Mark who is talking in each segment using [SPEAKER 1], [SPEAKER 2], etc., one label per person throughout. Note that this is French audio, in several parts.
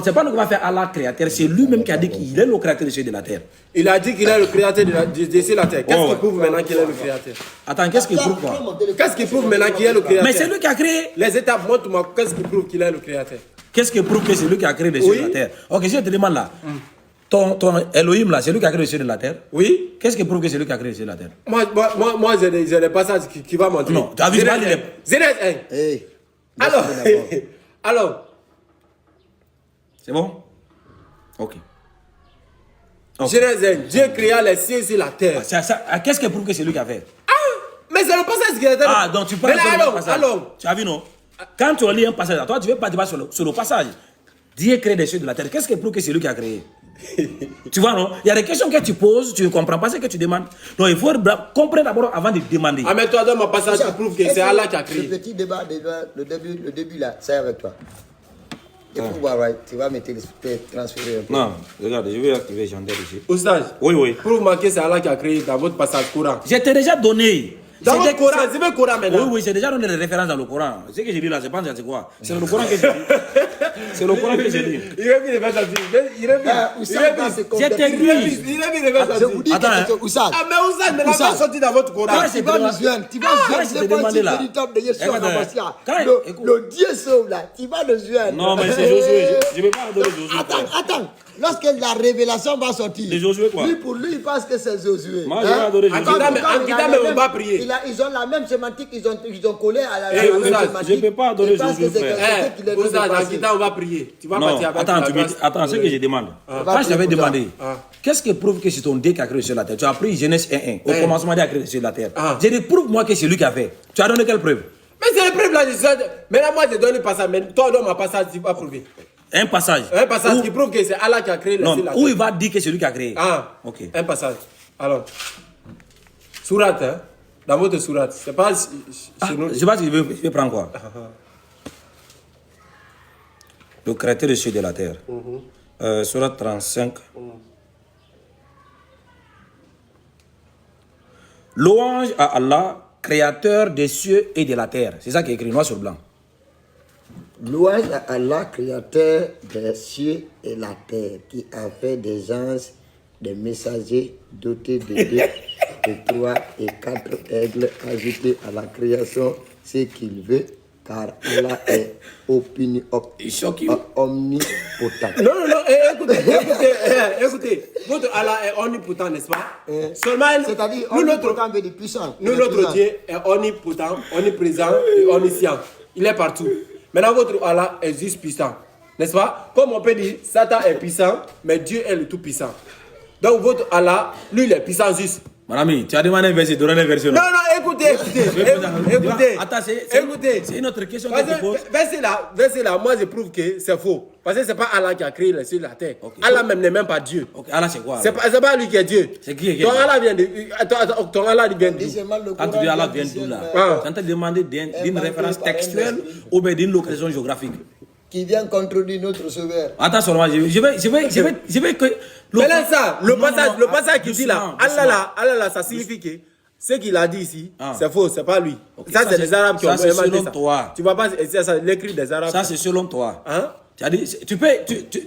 [SPEAKER 1] C'est pas nous qui va faire Allah créateur, c'est lui-même qui a dit qu'il est le créateur des cieux et de la terre.
[SPEAKER 2] Il a dit qu'il est le créateur des cieux et de la terre. Qu'est-ce qui prouve maintenant qu'il est le créateur?
[SPEAKER 1] Attends, qu'est-ce qui prouve quoi?
[SPEAKER 2] Qu'est-ce qui prouve maintenant qu'il est le créateur?
[SPEAKER 1] Mais c'est lui qui a créé.
[SPEAKER 2] Les étapes, montre-moi, qu'est-ce qui prouve qu'il est le créateur?
[SPEAKER 1] Qu'est-ce qui prouve que c'est lui qui a créé les cieux et de la terre? Ok, je te demande là. Ton Elohim là, c'est lui qui a créé les cieux et de la terre?
[SPEAKER 2] Oui.
[SPEAKER 1] Qu'est-ce qui prouve que c'est lui qui a créé les cieux et de la terre?
[SPEAKER 2] Moi j'ai des passages qui vont montrer.
[SPEAKER 1] Non, tu as vu
[SPEAKER 2] Genèse 1. Alors.
[SPEAKER 1] C'est bon? Ok.
[SPEAKER 2] Genèse 1, Dieu créa les cieux et la terre.
[SPEAKER 1] Qu'est-ce qui prouve que c'est lui qui a fait?
[SPEAKER 2] Mais c'est le passage qui est là.
[SPEAKER 1] Ah, donc tu parles de passage. Alors. Tu as vu, non? Quand tu lis un passage, toi, tu ne veux pas débattre sur le passage. Dieu crée des cieux de la terre. Qu'est-ce qui prouve que c'est lui qui a créé? Tu vois, non? Il y a des questions que tu poses, tu ne comprends pas ce que tu demandes. Donc, il faut comprendre d'abord avant de demander.
[SPEAKER 2] Ah, mais toi, dans mon passage, tu prouves que c'est Allah qui a créé.
[SPEAKER 3] Le petit débat, le début là, c'est avec toi. Il faut voir, right? Tu vas me transférer un peu.
[SPEAKER 1] Non, regarde, je vais activer Gendaire ici.
[SPEAKER 2] Oustaz,
[SPEAKER 1] oui.
[SPEAKER 2] Prouve-moi que c'est Allah qui a créé dans votre passage Coran.
[SPEAKER 1] Je t'ai déjà donné.
[SPEAKER 2] Dans le Coran, je veux le Coran maintenant.
[SPEAKER 1] Oui, j'ai déjà donné des références dans le Coran. Ce que j'ai dit là, je pense que c'est quoi? C'est le Coran que j'ai dit. C'est le Coran que j'ai dit.
[SPEAKER 2] Il a mis les verses à dire. Il a mis.
[SPEAKER 1] Je t'ai dit.
[SPEAKER 2] Il a mis les verses à dire.
[SPEAKER 3] Je vous dis quelque chose, Oussad.
[SPEAKER 2] Ah, mais Oussad, mais la verse sortie dans votre Coran.
[SPEAKER 3] Tu vas nous joindre. Tu vas joindre. Le Dieu sauve là. Tu vas nous joindre.
[SPEAKER 1] Non, mais c'est Josué. Je ne vais pas donner Josué.
[SPEAKER 3] Attends. Lorsque la révélation va sortir, lui pour lui, il pense que c'est Josué.
[SPEAKER 1] Moi, je vais adorer Josué.
[SPEAKER 2] Mais on va prier.
[SPEAKER 3] Ils ont la même sémantique, ils ont collé à la même sémantique.
[SPEAKER 1] Je ne peux pas adorer Josué, frère.
[SPEAKER 2] On va prier. Tu vas partir avec
[SPEAKER 1] attends, ce que je demande. Quand je t'avais demandé, qu'est-ce qui prouve que c'est ton Dieu qui a créé sur la terre? Tu as pris Genèse 1:1. Au commencement, Dieu a créé sur la terre. J'ai dit, prouve-moi que c'est lui qui a fait. Tu as donné quelle preuve?
[SPEAKER 2] Mais c'est la preuve là. Mais là, moi, je donne le passage. Mais toi, donne ma passage, tu vas prouver.
[SPEAKER 1] Un passage.
[SPEAKER 2] Un passage qui prouve que c'est Allah qui a créé la terre.
[SPEAKER 1] Où il va dire que c'est lui qui a créé.
[SPEAKER 2] Ah,
[SPEAKER 1] ok.
[SPEAKER 2] Un passage. Alors, sourate, hein? Dans votre sourate. C'est pas chez nous.
[SPEAKER 1] Je sais pas si je vais prendre quoi. Le créateur des cieux et de la terre. Sourate 35. Louange à Allah, créateur des cieux et de la terre. C'est ça qui est écrit noir sur blanc.
[SPEAKER 3] Louange à Allah, créateur des cieux et la terre, qui a fait des anges, des messagers dotés de 2, de 3 et 4 aigles, ajoutés à la création ce qu'il veut, car Allah est omnipotent.
[SPEAKER 2] Non, écoutez. Votre Allah est omnipotent, n'est-ce pas? Seulement,
[SPEAKER 3] c'est-à-dire, omnipotent veut dire puissant.
[SPEAKER 2] Nous, notre Dieu est omnipotent, omniprésent et omniscient. Il est partout. Maintenant, votre Allah est juste puissant. N'est-ce pas? Comme on peut dire, Satan est puissant, mais Dieu est le tout-puissant. Donc, votre Allah, lui, il est puissant juste.
[SPEAKER 1] Mon ami, tu as demandé un verset, donne un verset.
[SPEAKER 2] Non, écoutez.
[SPEAKER 1] Attends, c'est une autre question que tu poses.
[SPEAKER 2] Verset là, moi, je prouve que c'est faux. Parce que ce n'est pas Allah qui a créé les cieux et la terre. Okay. Allah même n'est même pas Dieu.
[SPEAKER 1] Okay. Allah, c'est quoi?
[SPEAKER 2] C'est pas lui qui est Dieu.
[SPEAKER 1] C'est qui est
[SPEAKER 2] Ton Allah vient de. Ton Allah vient d'où?
[SPEAKER 1] Quand tu dis Allah vient d'où là? Tu as demandé d'une référence textuelle ou bien d'une localisation géographique?
[SPEAKER 3] Qui vient contredire notre sauveur.
[SPEAKER 1] Attends seulement, je vais que...
[SPEAKER 2] Mais là, ça, le passage qui dit là, Allah là, ça signifie que ce qu'il a dit ici, c'est faux, c'est pas lui. Okay. Ça, c'est les Arabes qui ont inventé ça.
[SPEAKER 1] Selon toi.
[SPEAKER 2] Tu vas pas, c'est l'écrit des Arabes.
[SPEAKER 1] Ça, c'est selon toi. Hein? Tu peux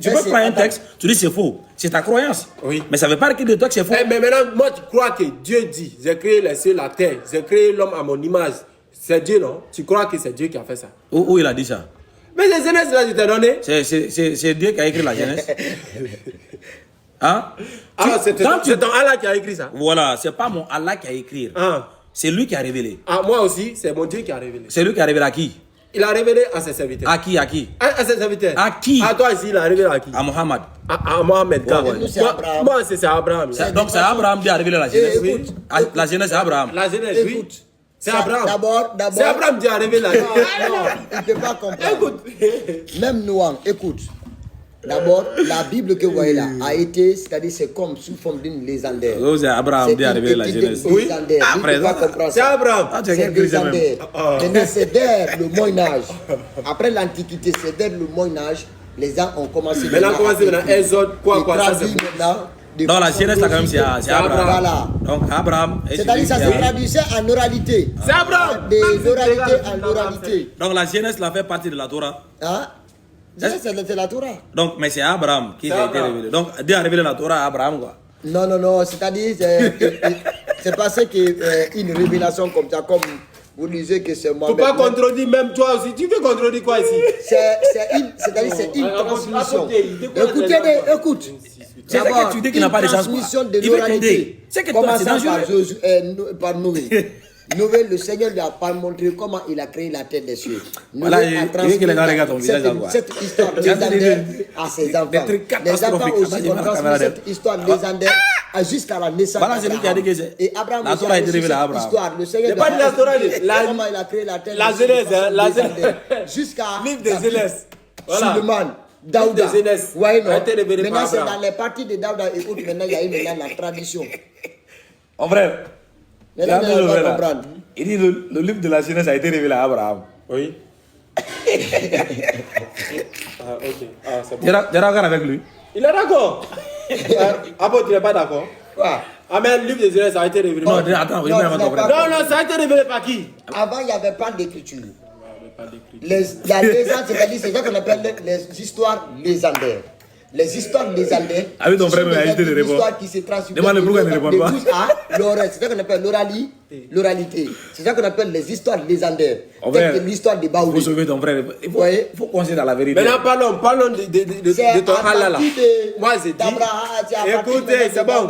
[SPEAKER 1] prendre un texte, tu dis c'est faux. C'est ta croyance.
[SPEAKER 2] Oui.
[SPEAKER 1] Mais ça ne veut pas dire que le texte c'est faux.
[SPEAKER 2] Mais maintenant, moi, tu crois que Dieu dit, j'ai créé les cieux, la terre, j'ai créé l'homme à mon image. C'est Dieu, non? Tu crois que c'est Dieu qui a fait ça?
[SPEAKER 1] Où il a dit ça?
[SPEAKER 2] Mais les Genèse là, je t'ai donné.
[SPEAKER 1] C'est Dieu qui a écrit la Genèse. Hein?
[SPEAKER 2] Alors, c'est ton Allah qui a écrit ça?
[SPEAKER 1] Voilà, c'est pas mon Allah qui a écrit. C'est lui qui a révélé.
[SPEAKER 2] Moi aussi, c'est mon Dieu qui a révélé.
[SPEAKER 1] C'est lui qui a révélé à qui?
[SPEAKER 2] Il a révélé à ses serviteurs.
[SPEAKER 1] À qui?
[SPEAKER 2] À ses serviteurs.
[SPEAKER 1] À qui?
[SPEAKER 2] À toi ici, il a révélé à qui?
[SPEAKER 1] À Mohammed.
[SPEAKER 2] À Mohammed. Moi, c'est Abraham.
[SPEAKER 1] Donc c'est Abraham qui a révélé la Genèse.
[SPEAKER 2] Oui.
[SPEAKER 1] La Genèse, c'est Abraham.
[SPEAKER 2] La Genèse, oui. C'est Abraham.
[SPEAKER 3] D'abord.
[SPEAKER 2] C'est Abraham qui a révélé la Genèse.
[SPEAKER 3] Non, il ne peut pas comprendre. Écoute. Même Noam, écoute. D'abord, la Bible que vous voyez là a été, c'est-à-dire c'est comme sous forme d'une légendaire.
[SPEAKER 1] C'est Abraham qui a révélé la Genèse.
[SPEAKER 2] Oui.
[SPEAKER 3] Après,
[SPEAKER 2] c'est Abraham.
[SPEAKER 3] C'est légendaire. Maintenant, c'est dès le Moyen-Âge. Après l'Antiquité, c'est dès le Moyen-Âge, les gens ont commencé.
[SPEAKER 2] Maintenant, Exode, quoi, ça c'est
[SPEAKER 3] maintenant.
[SPEAKER 1] Non, la Genèse, là, quand même, c'est Abraham.
[SPEAKER 3] Voilà.
[SPEAKER 1] Donc, Abraham.
[SPEAKER 3] C'est-à-dire, ça se traduisait en oralité.
[SPEAKER 2] C'est Abraham.
[SPEAKER 3] Des oralités en oralité.
[SPEAKER 1] Donc, la Genèse, là, fait partie de la Torah.
[SPEAKER 3] Hein? C'est la Torah.
[SPEAKER 1] Donc, mais c'est Abraham qui a été révélé. Donc, Dieu a révélé la Torah à Abraham, quoi.
[SPEAKER 3] Non, c'est-à-dire, c'est passé qu'une révélation comme ça, comme vous lisez que c'est moi.
[SPEAKER 2] Faut pas contredire, même toi aussi. Tu veux contredire quoi ici?
[SPEAKER 3] C'est-à-dire, c'est une transmission. Écoute.
[SPEAKER 1] C'est ça que tu dis qu'il n'a pas de sens.
[SPEAKER 3] Transmission de
[SPEAKER 1] Il veut
[SPEAKER 3] l'oralité.
[SPEAKER 1] t'aider. C'est que toi, c'est dangereux.
[SPEAKER 3] Par Noé. Noé, le Seigneur lui a pas montré comment il a créé la terre des cieux.
[SPEAKER 1] Voilà, il veut que les gens regardent ton visage.
[SPEAKER 3] Cette histoire légendaire à ses enfants. Les enfants aussi ont transmis cette histoire légendaire jusqu'à la naissance
[SPEAKER 1] Voilà, c'est lui qui a dit que c'est.
[SPEAKER 3] Et Abraham
[SPEAKER 1] La Torah a été révélée à Abraham.
[SPEAKER 3] Histoire. Le Seigneur
[SPEAKER 2] pas de la Torah,
[SPEAKER 3] comment il a créé la terre.
[SPEAKER 2] La Genèse, la Genèse.
[SPEAKER 3] Jusqu'à
[SPEAKER 2] Livre de Genèse. Voilà.
[SPEAKER 3] Suleiman. Daouda.
[SPEAKER 2] Ouais,
[SPEAKER 3] non. Maintenant, c'est dans les parties de Daouda et autres. Maintenant, il y a eu maintenant la tradition.
[SPEAKER 1] Mon frère,
[SPEAKER 3] Maintenant, il va comprendre.
[SPEAKER 1] il dit le livre de la Genèse a été révélé à Abraham.
[SPEAKER 2] Oui. Ok. C'est bon.
[SPEAKER 1] Tu es d'accord avec lui?
[SPEAKER 2] Il est d'accord. Ah bon, tu n'es pas d'accord? Ah, mais le livre de Genèse a été révélé.
[SPEAKER 1] Non, attends, oui, mais avant ton frère.
[SPEAKER 2] Non, ça a été révélé par qui?
[SPEAKER 3] Avant, il n'y avait pas d'écriture. Il y a des gens, c'est-à-dire, c'est ça qu'on appelle les histoires légendaires. Les histoires légendaires.
[SPEAKER 1] Ah oui, ton frère m'a invité de répondre.
[SPEAKER 3] Histoires qui se transmettent
[SPEAKER 1] Demande pourquoi il ne répond pas.
[SPEAKER 3] à l'oreille. C'est ça qu'on appelle l'oralité. C'est ça qu'on appelle les histoires légendaires. Telles que l'histoire de Baouli.
[SPEAKER 1] Il faut sauver ton frère. Il faut considérer la vérité.
[SPEAKER 2] Maintenant, parlons de ton Allah là. Moi, j'ai dit. Écoutez, c'est bon.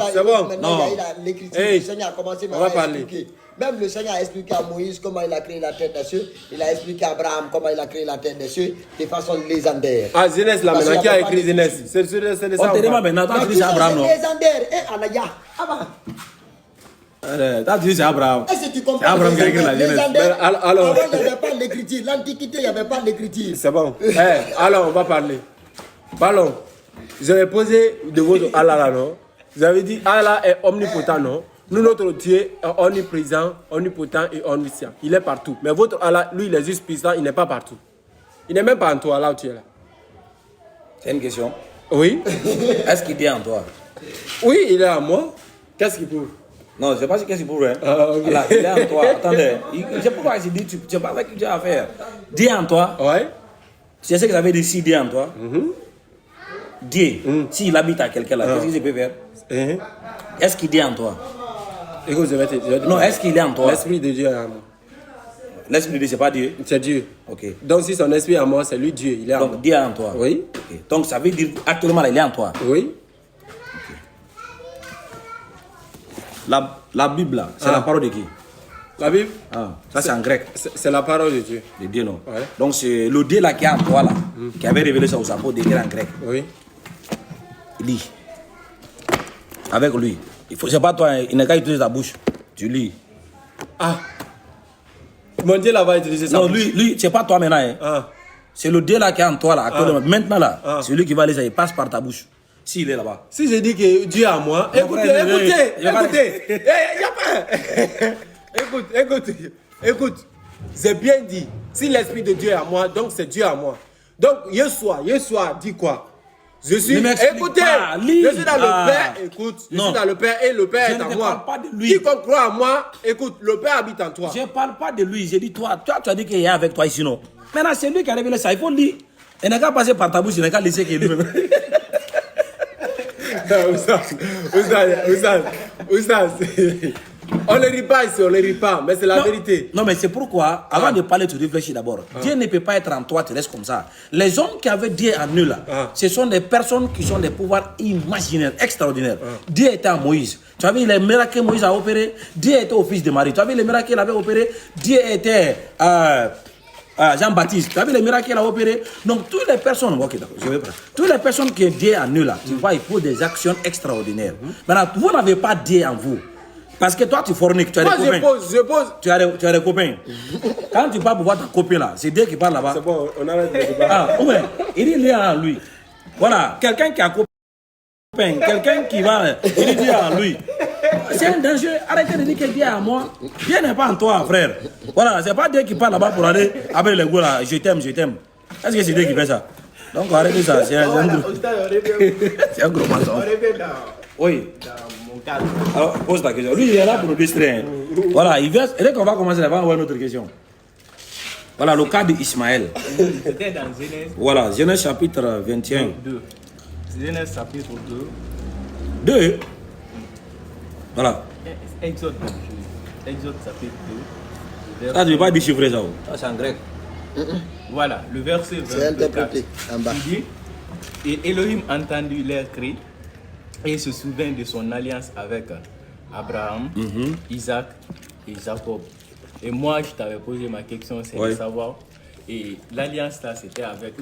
[SPEAKER 3] Non. L'écriture, le Seigneur a commencé
[SPEAKER 2] à
[SPEAKER 3] expliquer. Même le Seigneur a expliqué à Moïse comment il a créé la terre des cieux. Il a expliqué à Abraham comment il a créé la terre des cieux de façon légendaire.
[SPEAKER 2] Ah, Genèse là, maintenant, qui a écrit Genèse? C'est de ça.
[SPEAKER 1] On te demande maintenant, tu dis c'est Abraham, non?
[SPEAKER 3] C'est légendaire. Et Anaya.
[SPEAKER 1] Tu dis c'est Abraham.
[SPEAKER 3] Est-ce que tu comprends?
[SPEAKER 1] C'est Abraham qui a écrit la Genèse.
[SPEAKER 2] Alors,
[SPEAKER 3] avant, il n'y avait pas l'écriture. L'Antiquité, il n'y avait pas l'écriture.
[SPEAKER 2] C'est bon. Alors, on va parler. Parlons. Vous avez posé de votre Allah là, non? Vous avez dit Allah est omnipotent, non? Nous, notre Dieu est omniprésent, omnipotent et omniscient. Il est partout. Mais votre Allah, lui, il est juste puissant, il n'est pas partout. Il n'est même pas en toi, là où tu es là.
[SPEAKER 1] C'est une question.
[SPEAKER 2] Oui.
[SPEAKER 1] Est-ce qu'il est en toi?
[SPEAKER 2] Oui, il est en moi. Qu'est-ce qu'il prouve?
[SPEAKER 1] Non, je ne sais pas qu'est-ce qu'il prouve. Hein.
[SPEAKER 2] Okay.
[SPEAKER 1] Voilà, il est en toi. Attendez. Je ne sais pas pourquoi il dit, tu sais pas ce que tu as à faire. Dieu en toi.
[SPEAKER 2] Ouais.
[SPEAKER 1] Tu sais ce que ça veut dire si Dieu en toi? Dieu, s'il habite à quelqu'un là, qu'est-ce qu'il peut faire? Est-ce qu'il est en toi?
[SPEAKER 2] Écoute, je vais te dire.
[SPEAKER 1] Non, est-ce qu'il est en toi?
[SPEAKER 2] L'esprit de Dieu est en moi.
[SPEAKER 1] L'esprit de Dieu, c'est pas Dieu?
[SPEAKER 2] C'est Dieu.
[SPEAKER 1] Ok.
[SPEAKER 2] Donc, si son esprit est en moi, c'est lui Dieu. Il est en moi.
[SPEAKER 1] Donc, Dieu est en toi?
[SPEAKER 2] Oui.
[SPEAKER 1] Okay. Donc, ça veut dire actuellement, il est en toi?
[SPEAKER 2] Oui.
[SPEAKER 1] Okay. La Bible, là, c'est la parole de qui?
[SPEAKER 2] La Bible?
[SPEAKER 1] Ça, c'est en grec.
[SPEAKER 2] C'est la parole de Dieu.
[SPEAKER 1] De Dieu, non?
[SPEAKER 2] Ouais.
[SPEAKER 1] Donc, c'est le Dieu là qui est en toi, là, qui avait révélé ça aux apôtres, d'écrire en grec.
[SPEAKER 2] Oui.
[SPEAKER 1] Il dit, avec lui, c'est pas toi, il n'a qu'à utiliser ta bouche. Tu lis.
[SPEAKER 2] Ah. Mon Dieu là va utiliser ça.
[SPEAKER 1] Non, lui, c'est pas toi maintenant. Hein. C'est le Dieu là qui est en toi là, actuellement. Maintenant là, c'est lui qui va laisser, il passe par ta bouche. S'il est là-bas.
[SPEAKER 2] Si je dis que Dieu est en moi, écoutez. Il n'y a pas. Écoute. J'ai bien dit. Si l'esprit de Dieu est en moi, donc c'est Dieu en moi. Donc, Yeshua dit quoi? Je suis, écoutez, je suis dans le Père, écoute, je suis dans le Père et le Père est en moi. Quiconque croit en moi, écoute, le Père habite en toi.
[SPEAKER 1] Je ne parle pas de lui, j'ai dit toi, tu as dit qu'il est avec toi ici, non? Maintenant, c'est lui qui a révélé ça, il faut le dire. Il n'a qu'à passer par ta bouche, il n'a qu'à laisser qu'il est lui-même.
[SPEAKER 2] Oustaz, on ne rit pas ici, on ne rit pas, mais c'est la vérité.
[SPEAKER 1] Non, mais c'est pourquoi, avant de parler, tu réfléchis d'abord. Dieu ne peut pas être en toi, tu restes comme ça. Les hommes qui avaient Dieu en eux, là, ce sont des personnes qui ont des pouvoirs imaginaires, extraordinaires. Dieu était à Moïse. Tu as vu les miracles que Moïse a opérés? Dieu était au fils de Marie. Tu as vu les miracles qu'il avait opérés? Dieu était Jean-Baptiste. Tu as vu les miracles qu'il a opérés? Donc, toutes les personnes, ok, d'accord, je vais prendre. Toutes les personnes qui ont Dieu en eux, là, tu vois, il faut des actions extraordinaires. Maintenant, vous n'avez pas Dieu en vous. Parce que toi, tu forniques, tu as des copains.
[SPEAKER 2] Je pose.
[SPEAKER 1] Tu as des copains. Quand tu parles pour voir ta copine là, c'est Dieu qui parle là-bas.
[SPEAKER 2] C'est bon, on arrête de débat.
[SPEAKER 1] Ouais, il est en lui. Voilà, quelqu'un qui a copain, quelqu'un qui va, il est en lui. C'est un danger. Arrêtez de dire que Dieu est en moi. Dieu n'est pas en toi, frère. Voilà, c'est pas Dieu qui parle là-bas pour aller avec les gars là. Je t'aime, je t'aime. Est-ce que c'est Dieu qui fait ça? Donc arrêtez ça. C'est un gros maçon. Oui. Alors, pose ta question. Lui, il est là pour nous distraire. Voilà, dès qu'on va commencer, on va avoir une autre question. Voilà le cas d'Ismaël.
[SPEAKER 4] C'était dans Genèse.
[SPEAKER 1] Voilà, Genèse chapitre 21.
[SPEAKER 4] 2. Genèse chapitre 2.
[SPEAKER 1] 2. Voilà.
[SPEAKER 4] Exode chapitre 2.
[SPEAKER 1] Ça, tu ne veux pas déchiffrer ça. Ça, c'est en grec.
[SPEAKER 4] Voilà, le verset 24.
[SPEAKER 3] C'est interprété en bas.
[SPEAKER 4] Il dit, et Elohim entendit leur cri et se souvint de son alliance avec Abraham, Isaac et Jacob. Et moi, je t'avais posé ma question, c'est de savoir. Et l'alliance là, c'était avec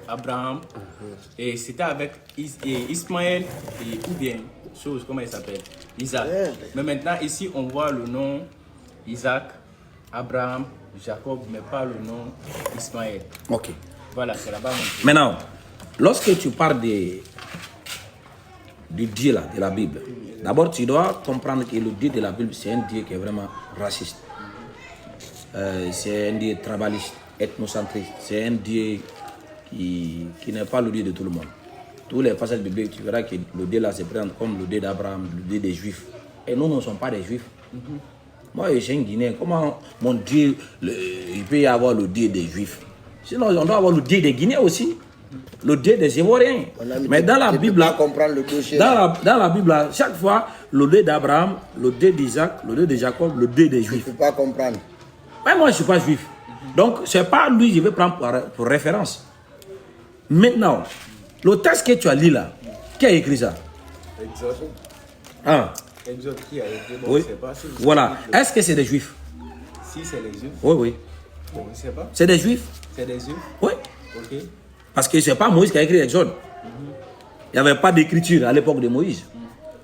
[SPEAKER 4] Abraham et c'était avec Ismaël ou bien chose, comment il s'appelle, Isaac. Mais maintenant ici, on voit le nom Isaac, Abraham, Jacob, mais pas le nom Ismaël.
[SPEAKER 1] Ok.
[SPEAKER 4] Voilà, c'est là-bas.
[SPEAKER 1] Maintenant, lorsque tu parles du Dieu là, de la Bible, d'abord tu dois comprendre que le Dieu de la Bible, c'est un Dieu qui est vraiment raciste. C'est un Dieu tribaliste, ethnocentriste. C'est un Dieu qui n'est pas le Dieu de tout le monde. Tous les passages bibliques, tu verras que le Dieu là se présente comme le Dieu d'Abraham, le Dieu des Juifs. Et nous ne sommes pas des Juifs. Moi, je suis un Guinéen. Comment mon Dieu, il peut y avoir le Dieu des Juifs? Sinon, on doit avoir le Dieu des Guinéens aussi. Le Dieu des Ivoiriens. Mais dans la Bible, dans la Bible, chaque fois, le Dieu d'Abraham, le Dieu d'Isaac, le Dieu de Jacob, le Dieu des Juifs.
[SPEAKER 3] Je ne peux pas comprendre.
[SPEAKER 1] Mais moi, je ne suis pas juif. Donc, ce n'est pas lui que je vais prendre pour référence. Maintenant, le texte que tu as lu là, qui a écrit ça?
[SPEAKER 4] Exode.
[SPEAKER 1] Ah.
[SPEAKER 4] Exode qui a écrit, bon,
[SPEAKER 1] oui.
[SPEAKER 4] Je sais pas si
[SPEAKER 1] voilà. Est-ce que c'est des juifs?
[SPEAKER 4] Si c'est des juifs.
[SPEAKER 1] Oui, oui.
[SPEAKER 4] Bon, je ne sais pas.
[SPEAKER 1] C'est des juifs?
[SPEAKER 4] C'est des juifs?
[SPEAKER 1] Oui.
[SPEAKER 4] Ok.
[SPEAKER 1] Parce que ce n'est pas Moïse qui a écrit Exode. Il n'y avait pas d'écriture à l'époque de Moïse.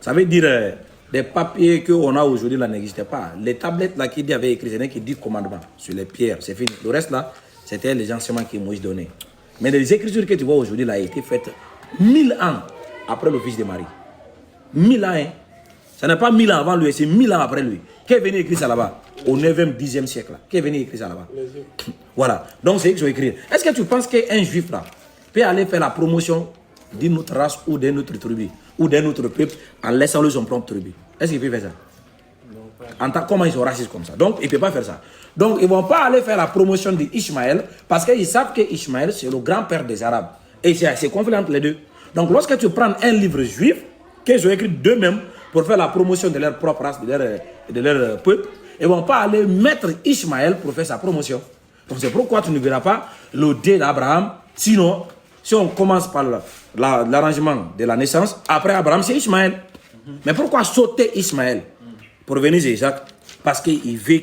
[SPEAKER 1] Ça veut dire des papiers qu'on a aujourd'hui là n'existaient pas. Les tablettes là qui avaient écrit, c'est qui dit commandement sur les pierres, c'est fini. Le reste là, c'était les enseignements que Moïse donnait. Mais les écritures que tu vois aujourd'hui là ont été faites 1000 ans après le fils de Marie. 1000 ans, hein. Ce n'est pas 1000 ans avant lui, c'est 1000 ans après lui. Qui est venu écrire ça là-bas? Au 9e, 10e siècle là. Qui est venu écrire ça là-bas? Voilà. Donc c'est eux qui ont écrit. Est-ce que tu penses qu'un juif là peut aller faire la promotion d'une autre race ou d'un autre tribu ou d'un autre peuple en laissant lui son propre tribu? Est-ce qu'il peut faire ça? Comment ils sont racistes comme ça? Donc il ne peut pas faire ça. Donc ils ne vont pas aller faire la promotion d'Ishmaël parce qu'ils savent que Ishmaël c'est le grand-père des Arabes. Et c'est conflit entre les deux. Donc lorsque tu prends un livre juif qu'ils ont écrit d'eux-mêmes pour faire la promotion de leur propre race, de leur peuple, ils ne vont pas aller mettre Ishmaël pour faire sa promotion. Donc c'est pourquoi tu ne verras pas le Dieu d'Abraham. Sinon, si on commence par l'arrangement de la naissance, après Abraham c'est Ishmaël. Mais pourquoi sauter Ishmaël pour venir à Isaac? Parce qu'il veut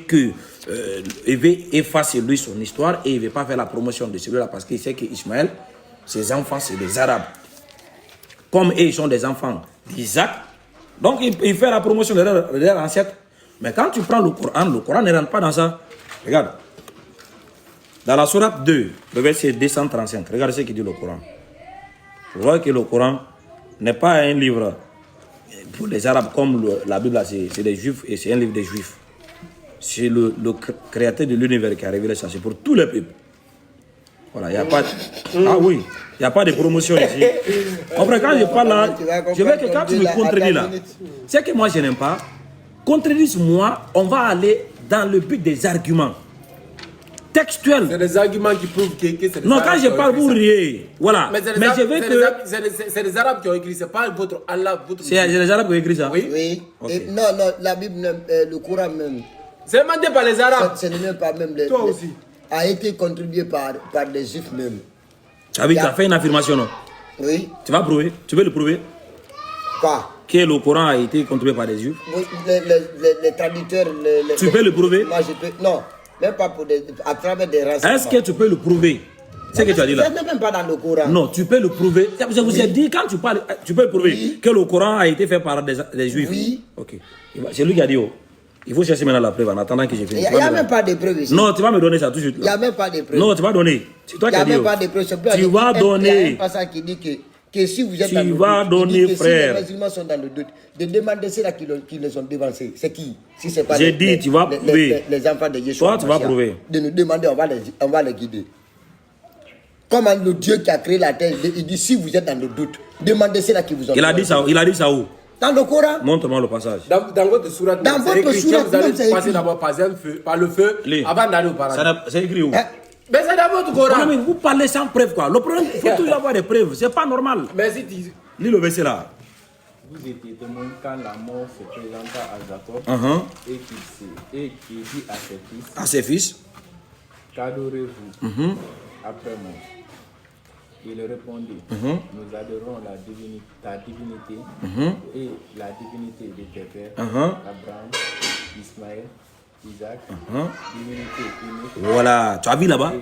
[SPEAKER 1] il veut effacer lui son histoire et il ne veut pas faire la promotion de celui-là parce qu'il sait que Ishmaël, ses enfants, c'est des Arabes. Comme ils sont des enfants d'Isaac, donc il fait la promotion de leur ancêtre. Mais quand tu prends le Coran ne rentre pas dans ça. Regarde. Dans la sourate 2, le verset 235, regarde ce qu'il dit le Coran. Je vois que le Coran n'est pas un livre pour les Arabes comme la Bible, c'est des Juifs et c'est un livre des Juifs. C'est le créateur de l'univers qui a révélé ça, c'est pour tous les peuples. Voilà, il n'y a pas. Ah oui, il n'y a pas de promotion ici. Après, quand je parle là, je veux que quand tu me contredis là, c'est que moi je n'aime pas. Contredis-moi, on va aller dans le but des arguments textuels.
[SPEAKER 2] C'est des arguments qui prouvent que c'est des
[SPEAKER 1] non,
[SPEAKER 2] Arabes
[SPEAKER 1] quand je parle, vous riez. Voilà.
[SPEAKER 2] Mais
[SPEAKER 1] je veux que.
[SPEAKER 2] C'est des Arabes qui ont écrit, c'est pas votre Allah, votre.
[SPEAKER 1] C'est les Arabes qui ont écrit ça?
[SPEAKER 2] Oui.
[SPEAKER 3] Oui.
[SPEAKER 1] Okay.
[SPEAKER 3] Et non, la Bible, le Coran même.
[SPEAKER 2] C'est demandé par les Arabes.
[SPEAKER 3] Ce n'est même pas même
[SPEAKER 2] toi aussi.
[SPEAKER 3] A été contribué par des Juifs même.
[SPEAKER 1] Ça veut dire que tu as fait une affirmation, non?
[SPEAKER 3] Oui.
[SPEAKER 1] Tu vas prouver? Tu veux le prouver?
[SPEAKER 3] Quoi?
[SPEAKER 1] Que le Coran a été contribué par des Juifs?
[SPEAKER 3] Oui, les traducteurs.
[SPEAKER 1] Tu peux le prouver?
[SPEAKER 3] Moi, je peux. Non, même pas à travers des races.
[SPEAKER 1] Est-ce que tu peux le prouver? C'est ce que tu as dit là.
[SPEAKER 3] Ce n'est même pas dans le Coran.
[SPEAKER 1] Non, tu peux le prouver. Je vous ai dit, quand tu parles, tu peux le prouver que le Coran a été fait par des Juifs.
[SPEAKER 3] Oui.
[SPEAKER 1] Ok. C'est lui qui a dit, oh. Il faut chercher maintenant la preuve en attendant que je finisse.
[SPEAKER 3] Il n'y a même pas de preuve ici.
[SPEAKER 1] Non, tu vas me donner ça tout de suite.
[SPEAKER 3] Il n'y a même pas de preuve.
[SPEAKER 1] Non, tu vas donner. C'est toi qui as dit.
[SPEAKER 3] Il n'y a même pas de preuve.
[SPEAKER 1] Tu vas donner.
[SPEAKER 3] Il y a un passage qui dit que si vous êtes
[SPEAKER 1] tu
[SPEAKER 3] dans le doute,
[SPEAKER 1] vas donner,
[SPEAKER 3] que
[SPEAKER 1] frère.
[SPEAKER 3] si les musulmans sont dans le doute, de demander ceux-là qui les ont devancés. C'est qui? Si c'est pas
[SPEAKER 1] J'ai dit, tu vas prouver.
[SPEAKER 3] Les enfants de Yeshua.
[SPEAKER 1] Toi, tu vas prouver.
[SPEAKER 3] De nous demander, on va les guider. Comment le Dieu qui a créé la terre, il dit si vous êtes dans le doute, demandez ceux-là qui vous ont
[SPEAKER 1] Il a dit ça où?
[SPEAKER 3] Dans le Coran.
[SPEAKER 1] Montre-moi le passage.
[SPEAKER 2] Dans votre sourate,
[SPEAKER 3] Dans
[SPEAKER 2] c'est
[SPEAKER 3] votre
[SPEAKER 2] écrit que
[SPEAKER 3] sourate,
[SPEAKER 2] vous allez
[SPEAKER 3] même, c'est
[SPEAKER 2] passer
[SPEAKER 3] écrit.
[SPEAKER 2] d'abord par le feu
[SPEAKER 1] Lis.
[SPEAKER 2] avant d'aller au paradis.
[SPEAKER 1] C'est écrit où?
[SPEAKER 2] Mais c'est dans votre
[SPEAKER 1] Mon
[SPEAKER 2] Coran.
[SPEAKER 1] ami, vous parlez sans preuve quoi. Le problème, il faut toujours avoir des preuves. C'est pas normal.
[SPEAKER 2] Mais si tu...
[SPEAKER 1] Lis le verset là.
[SPEAKER 4] Vous étiez témoin quand la mort se présenta à Jacob
[SPEAKER 1] Uh-huh.
[SPEAKER 4] et qu'il dit à ses fils,
[SPEAKER 1] À ses fils.
[SPEAKER 4] qu'adorez-vous après moi? Il répondit, nous adorons ta divinité et la divinité de tes pères, Abraham, Ismaël, Isaac, divinité unique.
[SPEAKER 1] Voilà, tu as vu là-bas?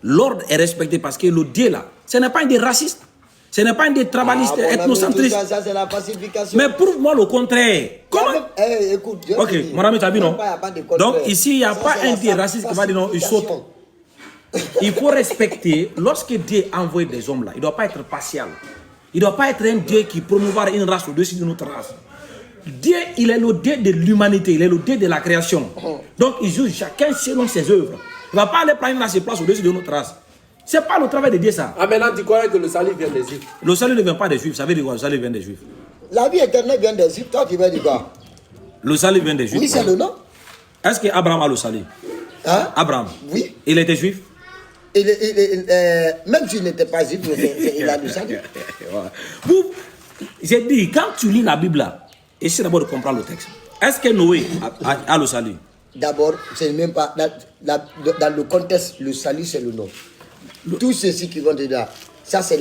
[SPEAKER 1] L'ordre est respecté parce que le Dieu là, ce n'est pas un des racistes, ce n'est pas un des tribalistes, ethnocentristes.
[SPEAKER 3] Ça, c'est la pacification.
[SPEAKER 1] Mais prouve-moi le contraire. Comment?
[SPEAKER 3] Écoute,
[SPEAKER 1] Ok, mon ami, tu as vu non? Donc ici, il n'y a
[SPEAKER 3] Ça,
[SPEAKER 1] pas
[SPEAKER 3] c'est
[SPEAKER 1] un
[SPEAKER 3] la
[SPEAKER 1] des racistes qui va dire non, il saute. Il faut respecter, lorsque Dieu envoie des hommes là, il ne doit pas être partial. Il ne doit pas être un Dieu qui promouvoir une race au-dessus d'une autre race. Dieu, il est le Dieu de l'humanité, il est le Dieu de la création. Donc il juge chacun selon ses œuvres. Il ne va pas aller prendre une race et place au-dessus d'une autre race. Ce n'est pas le travail de Dieu ça.
[SPEAKER 2] Ah, maintenant tu crois que le salut vient des Juifs.
[SPEAKER 1] Le salut ne vient pas des Juifs, ça veut dire quoi? Le salut vient des Juifs.
[SPEAKER 3] La vie éternelle vient des Juifs. Toi, tu veux dire quoi?
[SPEAKER 1] Le salut vient des Juifs.
[SPEAKER 3] Oui, c'est le nom.
[SPEAKER 1] Est-ce qu'Abraham a le salut?
[SPEAKER 3] Hein?
[SPEAKER 1] Abraham.
[SPEAKER 3] Oui.
[SPEAKER 1] Il était juif?
[SPEAKER 3] Même s'il n'était pas juif, il a le salut.
[SPEAKER 1] J'ai dit, quand tu lis la Bible là, essaie d'abord de comprendre le texte. Est-ce que Noé a le salut?
[SPEAKER 3] D'abord, c'est même pas. Dans le contexte, le salut, c'est le nom. Tous ceux-ci qui vont dedans, ça, c'est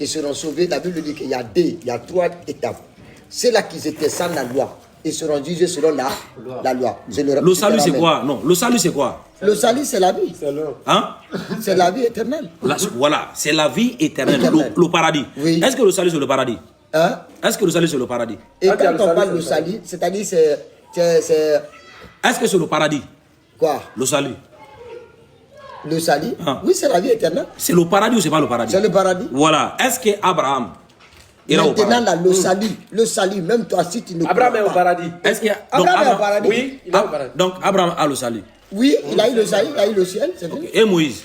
[SPEAKER 3] ils seront sauvés. La Bible dit qu'il y a 3 étapes. C'est là qu'ils étaient sans la loi. Ils seront jugés selon la loi.
[SPEAKER 1] Le salut, c'est quoi? Non, le salut, c'est quoi?
[SPEAKER 3] Le salut, c'est la vie.
[SPEAKER 1] Hein?
[SPEAKER 3] C'est la vie éternelle.
[SPEAKER 1] Voilà, c'est la vie éternelle, le paradis.
[SPEAKER 3] Oui.
[SPEAKER 1] Est-ce que le salut, c'est le paradis?
[SPEAKER 3] Hein?
[SPEAKER 1] Est-ce que le salut, c'est le paradis?
[SPEAKER 3] Et quand on parle de salut, c'est-à-dire c'est
[SPEAKER 1] Est-ce que c'est le paradis?
[SPEAKER 3] quoi?
[SPEAKER 1] Le salut.
[SPEAKER 3] Le salut?
[SPEAKER 1] Ah.
[SPEAKER 3] Oui, c'est la vie éternelle.
[SPEAKER 1] C'est le paradis ou c'est pas le paradis?
[SPEAKER 3] C'est le paradis.
[SPEAKER 1] Voilà. Est-ce que Abraham est là au
[SPEAKER 3] Maintenant,
[SPEAKER 1] paradis?
[SPEAKER 3] là, le salut, même toi, si tu ne
[SPEAKER 2] Abraham est
[SPEAKER 3] crois
[SPEAKER 2] au
[SPEAKER 3] pas.
[SPEAKER 2] paradis.
[SPEAKER 1] Est-ce qu'il y a...
[SPEAKER 3] Abraham est au paradis.
[SPEAKER 2] Oui, il est au paradis.
[SPEAKER 1] Donc Abraham a le salut.
[SPEAKER 3] Oui, il a eu le salut, il a eu le ciel, c'est vrai.
[SPEAKER 1] Et Moïse?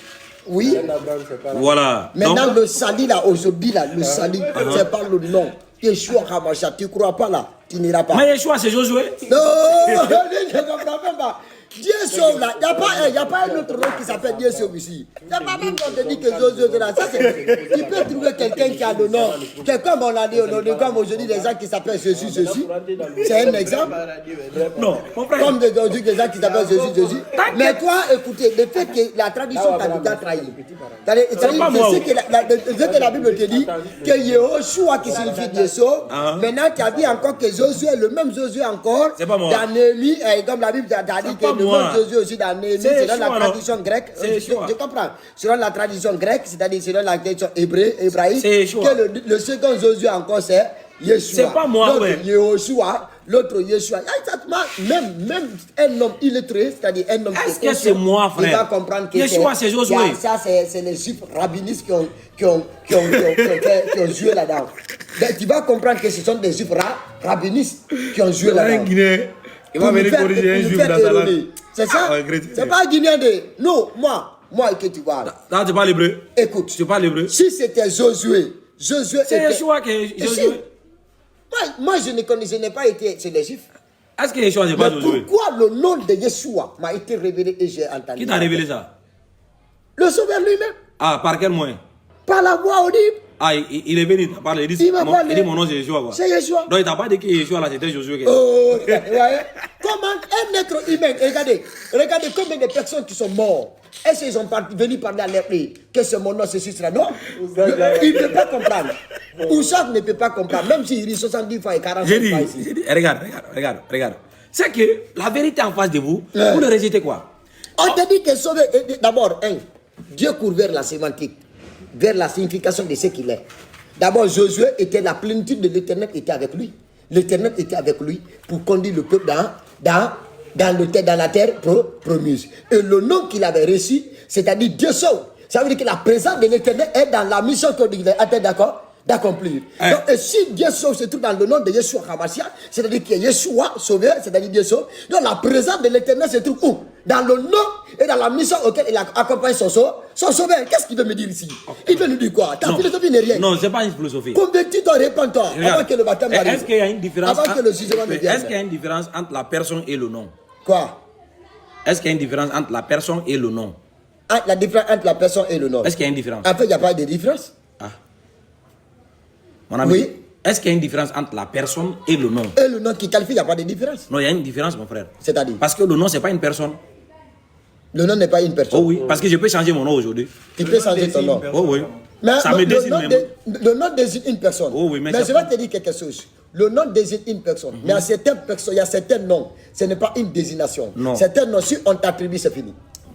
[SPEAKER 3] Oui.
[SPEAKER 2] Abraham, c'est pas là.
[SPEAKER 1] Voilà.
[SPEAKER 3] Maintenant,
[SPEAKER 1] Donc,
[SPEAKER 3] le salut, là, aujourd'hui, là, le salut, c'est pas le nom. Yeshua Hamasha, tu ne crois pas là, tu n'iras pas.
[SPEAKER 1] mais Yeshua, c'est Josué?
[SPEAKER 3] Non, je ne comprends même pas. Dieu sauve là. Il n'y a pas un autre nom qui s'appelle Dieu sauve ici. Il n'y a pas même qu'on te dit que Josué est là. Ça, tu peux trouver quelqu'un qui a le nom. Comme on a dit comme aujourd'hui, des gens qui s'appellent ceci. C'est un exemple.
[SPEAKER 1] Non, mon frère.
[SPEAKER 3] Comme aujourd'hui, des gens qui s'appellent ceci. Mais toi, écoutez, le fait que la tradition t'a déjà trahi. C'est
[SPEAKER 1] pas moi.
[SPEAKER 3] ce que la Bible te dit, que Yehoshua qui signifie Dieu sauve. Maintenant, tu as dit encore que Josué, le même Josué encore,
[SPEAKER 1] C'est pas moi.
[SPEAKER 3] dans Néhémie, comme la Bible t'a dit que le même Josué aussi dans Néhémie,
[SPEAKER 1] C'est
[SPEAKER 3] selon la
[SPEAKER 1] Yeshua,
[SPEAKER 3] tradition grecque. Je comprends. Selon la tradition grecque, c'est-à-dire selon la tradition hébraïque,
[SPEAKER 1] C'est Yeshua.
[SPEAKER 3] que le second Josué encore c'est Yeshua.
[SPEAKER 1] C'est pas moi,
[SPEAKER 3] L'autre,
[SPEAKER 1] ouais.
[SPEAKER 3] Yehoshua, l'autre Yeshua. Exactement, même un homme illettré, c'est-à-dire un homme
[SPEAKER 1] Est-ce
[SPEAKER 3] qui est
[SPEAKER 1] que c'est moi, frère?
[SPEAKER 3] il va comprendre que
[SPEAKER 1] Yeshua, c'est Josué.
[SPEAKER 3] Ça, c'est les juifs rabbinistes qui ont joué là-dedans. Donc, tu vas comprendre que ce sont des juifs rabbinistes qui ont joué là-dedans.
[SPEAKER 1] Guinéen. Il va venir corriger un juif dans sa langue.
[SPEAKER 3] C'est ça?
[SPEAKER 1] Ah, chrétien.
[SPEAKER 3] C'est pas Guinéen de. Non, moi que tu vois.
[SPEAKER 1] Là, tu parles hébreu?
[SPEAKER 3] Écoute,
[SPEAKER 1] Tu parles hébreu?
[SPEAKER 3] si c'était Josué
[SPEAKER 1] C'est
[SPEAKER 3] était.
[SPEAKER 1] Yeshua qui est
[SPEAKER 3] Si.
[SPEAKER 1] Josué.
[SPEAKER 3] Moi, je n'ai pas été chez les juifs.
[SPEAKER 1] Est-ce que Yeshua, c'est pas
[SPEAKER 3] Mais
[SPEAKER 1] Josué?
[SPEAKER 3] pourquoi le nom de Yeshua m'a été révélé et j'ai entendu?
[SPEAKER 1] Qui t'a révélé ça?
[SPEAKER 3] Le Sauveur lui-même,
[SPEAKER 1] Ah, par quel moyen?
[SPEAKER 3] par la voix audible.
[SPEAKER 1] Ah, il est venu, il t'a parlé.
[SPEAKER 3] Il m'a parlé.
[SPEAKER 1] Il dit mon nom c'est Yeshua, quoi.
[SPEAKER 3] C'est Yeshua.
[SPEAKER 1] Donc il t'a pas dit que Yeshua là c'était Josué.
[SPEAKER 3] Oh, regardez, voyez. Comment un être humain, regardez combien de personnes qui sont mortes. Est-ce qu'ils sont venus parler à l'esprit que c'est mon nom, ceci, cela? Non. Il ne peut pas comprendre. Oussard ne peut pas comprendre, même s'il dit 70 fois et 40
[SPEAKER 1] J'ai dit,
[SPEAKER 3] fois ici.
[SPEAKER 1] regarde. C'est que la vérité en face de vous, vous ne rejetez quoi?
[SPEAKER 3] On te dit que sauver, d'abord, Dieu court vers la sémantique, vers la signification de ce qu'il est. D'abord, Josué était la plénitude de l'éternel, était avec lui. L'éternel était avec lui pour conduire le peuple dans la terre promise. Et le nom qu'il avait reçu, c'est-à-dire Dieu sauve. Ça veut dire que la présence de l'éternel est dans la mission qu'il a été d'accomplir. Donc, et si Dieu sauve se trouve dans le nom de Yeshua Hamashiach, c'est-à-dire que Yeshua sauveur, c'est-à-dire Dieu sauve. Donc la présence de l'éternel se trouve où? dans le nom et dans la mission auquel il accompagne son sauveur. Qu'est-ce qu'il veut me dire ici? Il veut nous dire quoi? Ta philosophie n'est rien.
[SPEAKER 1] Non, c'est pas une philosophie.
[SPEAKER 3] Convertis-toi, répands-toi avant que le baptême arrive.
[SPEAKER 1] Est-ce qu'il y a une différence
[SPEAKER 3] avant que le jugement ne vienne?
[SPEAKER 1] Est-ce qu'il y a une différence entre la personne et le nom?
[SPEAKER 3] Quoi?
[SPEAKER 1] Est-ce qu'il y a une différence entre la personne et le nom?
[SPEAKER 3] La différence entre la personne et le nom.
[SPEAKER 1] Est-ce qu'il y a une différence?
[SPEAKER 3] En fait, il n'y a pas de différence.
[SPEAKER 1] Ah. Mon ami,
[SPEAKER 3] Oui.
[SPEAKER 1] est-ce qu'il y a une différence entre la personne et le nom?
[SPEAKER 3] Et le nom qui qualifie, il n'y a pas de différence.
[SPEAKER 1] Non, il y a une différence, mon frère.
[SPEAKER 3] C'est-à-dire?
[SPEAKER 1] Parce que le nom, ce n'est pas une personne.
[SPEAKER 3] Le nom n'est pas une personne.
[SPEAKER 1] Oh oui, parce que je peux changer mon nom aujourd'hui.
[SPEAKER 3] Tu peux changer ton nom.
[SPEAKER 1] Oh oui.
[SPEAKER 3] Mais
[SPEAKER 1] Ça me désigne
[SPEAKER 3] nom
[SPEAKER 1] même.
[SPEAKER 3] le nom désigne une personne.
[SPEAKER 1] Oh oui, mais
[SPEAKER 3] je
[SPEAKER 1] ça-
[SPEAKER 3] vais te dire quelque chose. Le nom désigne une personne. Mais à certaines personnes, il y a certains noms. Ce n'est pas une désignation.
[SPEAKER 1] Non.
[SPEAKER 3] Certains noms, si on t'attribue, c'est fini.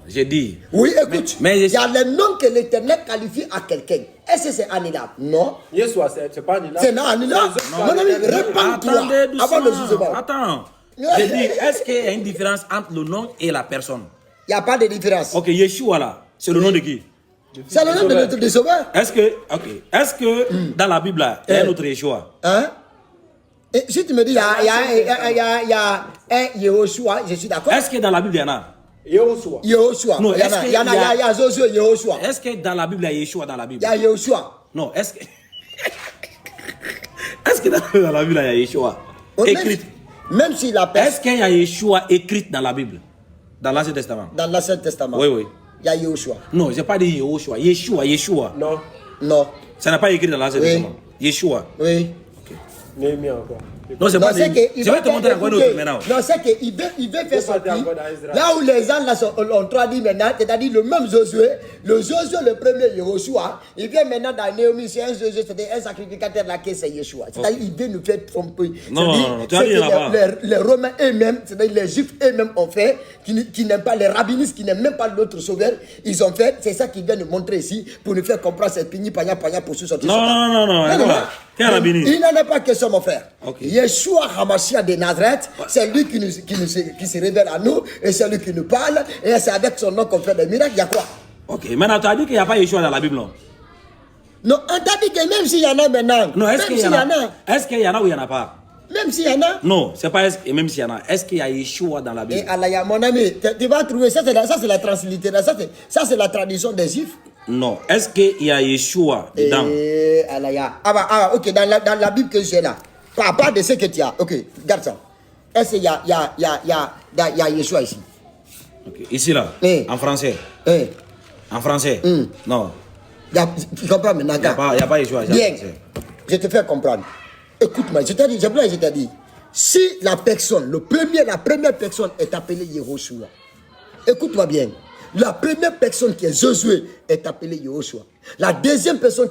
[SPEAKER 1] J'ai dit.
[SPEAKER 3] Oui, écoute.
[SPEAKER 1] Mais-
[SPEAKER 3] il y a les noms que l'Éternel qualifie à quelqu'un. Est-ce que c'est Anila? Non.
[SPEAKER 2] Yeshua, c'est pas Anila.
[SPEAKER 3] C'est non, Anila. Mon ami, répands-toi
[SPEAKER 1] Attendez
[SPEAKER 3] avant le
[SPEAKER 1] doucement.
[SPEAKER 3] jugement.
[SPEAKER 1] Attends. J'ai dit, est-ce qu'il y a une différence entre le nom et la personne?
[SPEAKER 3] Il n'y a pas de différence.
[SPEAKER 1] Ok, Yeshua là, c'est le nom de qui?
[SPEAKER 3] C'est le nom de notre sauveur.
[SPEAKER 1] Est-ce que dans la Bible là, il y a un autre Yeshua?
[SPEAKER 3] Hein? Et si tu me dis, il y a un Yehoshua, je suis d'accord.
[SPEAKER 1] Est-ce que dans la Bible il y en a?
[SPEAKER 2] Yehoshua.
[SPEAKER 3] Yehoshua.
[SPEAKER 1] Non,
[SPEAKER 3] Il y en
[SPEAKER 1] est-ce
[SPEAKER 3] a,
[SPEAKER 1] que
[SPEAKER 3] il y en a, il y a Josué, Yehoshua.
[SPEAKER 1] Est-ce que dans la Bible il y a Yeshua dans la Bible?
[SPEAKER 3] Il y a Yehoshua.
[SPEAKER 1] Non, est-ce que est-ce que dans la Bible il y a Yeshua écrite?
[SPEAKER 3] Même si la personne,
[SPEAKER 1] Est-ce qu'il y a Yeshua écrite dans la Bible? Dans l'Ancien Testament?
[SPEAKER 3] dans l'Ancien Testament,
[SPEAKER 1] Oui, oui.
[SPEAKER 3] il y a Yehoshua.
[SPEAKER 1] Non, j'ai pas dit Yeshua. Yeshua.
[SPEAKER 2] Non.
[SPEAKER 3] Non.
[SPEAKER 1] Ça n'a pas écrit dans l'Ancien
[SPEAKER 3] Oui.
[SPEAKER 1] Testament. Yeshua.
[SPEAKER 3] Oui.
[SPEAKER 2] Néhémie encore.
[SPEAKER 1] Non, c'est
[SPEAKER 3] Non,
[SPEAKER 1] pas
[SPEAKER 3] c'est
[SPEAKER 1] dit.
[SPEAKER 3] qu'il
[SPEAKER 1] Je
[SPEAKER 3] va
[SPEAKER 1] vais te montrer encore un
[SPEAKER 3] écouter.
[SPEAKER 1] autre maintenant.
[SPEAKER 3] Non, c'est qu'il veut faire
[SPEAKER 2] Faut pas dire
[SPEAKER 3] sortir.
[SPEAKER 2] encore dans Israël.
[SPEAKER 3] Là où les gens là ont traduit maintenant, c'est-à-dire le même Josué, le premier Yehoshua, il vient maintenant dans Néhémie, c'est un Josué, c'est un sacrificateur là qui c'est Yeshua. C'est-à-dire il veut nous faire tromper.
[SPEAKER 1] Non,
[SPEAKER 3] C'est-à-dire,
[SPEAKER 1] non, non, tu as dit, il y en a pas.
[SPEAKER 3] les Romains eux-mêmes, c'est-à-dire les Juifs eux-mêmes ont fait, qui n'aiment pas les rabbinistes, qui n'aiment même pas l'autre sauveur, ils ont fait, c'est ça qu'il vient nous montrer ici, pour nous faire comprendre cette pigni pagna pour se sortir.
[SPEAKER 1] Non. Quel rabbiniste?
[SPEAKER 3] Il n'en est pas question, mon frère.
[SPEAKER 1] Ok.
[SPEAKER 3] Yeshua Hamashiach de Nazareth, c'est lui qui se révèle à nous, et c'est lui qui nous parle, et c'est avec son nom qu'on fait des miracles. Il y a quoi?
[SPEAKER 1] Ok, maintenant tu as dit qu'il n'y a pas Yeshua dans la Bible, non?
[SPEAKER 3] Non, on t'a dit que même s'il y en a maintenant,
[SPEAKER 1] Non,
[SPEAKER 3] même
[SPEAKER 1] est-ce qu'il
[SPEAKER 3] s'il
[SPEAKER 1] y
[SPEAKER 3] y
[SPEAKER 1] en
[SPEAKER 3] en
[SPEAKER 1] a?
[SPEAKER 3] a,
[SPEAKER 1] Est-ce qu'il y en a ou il n'y en a pas?
[SPEAKER 3] même s'il y en a,
[SPEAKER 1] Non, c'est pas et même s'il y en a. Est-ce qu'il y a Yeshua dans la
[SPEAKER 3] et
[SPEAKER 1] Bible?
[SPEAKER 3] Allah, mon ami, tu vas trouver, ça c'est la translittération, ça c'est la tradition des Juifs.
[SPEAKER 1] Non. Est-ce qu'il y a Yeshua dedans?
[SPEAKER 3] Et Allah, ok, dans la Bible que j'ai là, pas de ce que tu as, ok, garde ça. Est-ce qu'il y a Yeshua ici?
[SPEAKER 1] Ok, ici là,
[SPEAKER 3] Eh.
[SPEAKER 1] en français.
[SPEAKER 3] Eh,
[SPEAKER 1] En français? Non,
[SPEAKER 3] tu comprends maintenant?
[SPEAKER 1] il n'y a pas Yeshua.
[SPEAKER 3] Bien, je te fais comprendre. Écoute-moi, je t'ai dit, si la première personne est appelée Yehoshua, écoute-moi bien, la première personne qui est Josué est appelée Yehoshua. La deuxième personne